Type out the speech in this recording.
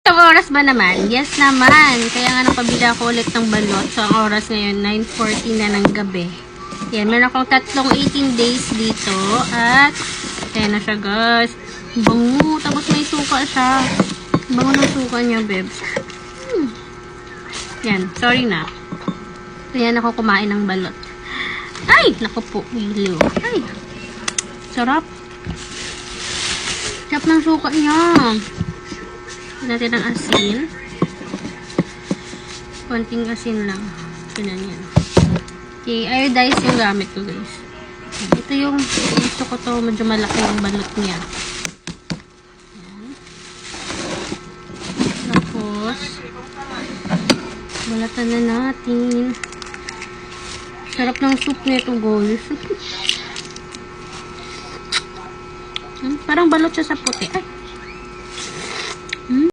Ang oras ba naman? Yes naman. Kaya nga nakabila ako ulit ng balot. So, ang oras ngayon, 9:40 na ng gabi. Yan, meron akong tatlong 18 days dito. At, yan na siya guys. Bango. Tapos may suka siya. Bango ng suka niya, bebs. Yan, sorry na. Kaya ako kumain ng balot. Ay! Naku po, iliw. Ay! Sarap. Sarap ng suka niya. Natin ang asin. Konting asin lang. Tinan yan. Okay, iodize yung gamit ko guys. Ito yung gusto ko to. Medyo malaki yung balot niya. Yan. Tapos balatan na natin. Sarap ng soup nito guys. Parang balot siya sa puti. Ay!